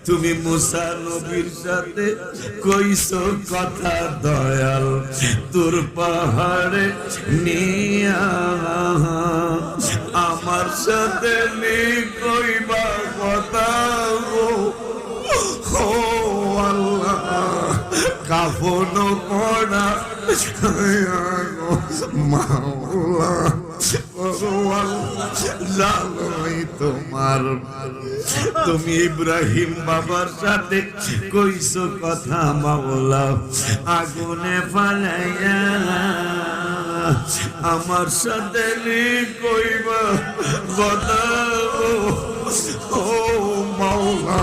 তুমি মুসা নবীর সাথে কইছো কথা দয়াল তোর পাহাড়ে নিয়া আমার সাথে নি কইবা কথা গো ও আল্লাহ কাফন পড়া মাওলা তোমার তুমি ইব্রাহিম বাবার সাথে কইছো কথা মাওলা আগুনে ফালাইয়া আমার সাথে কইবা কথা ও মাওলা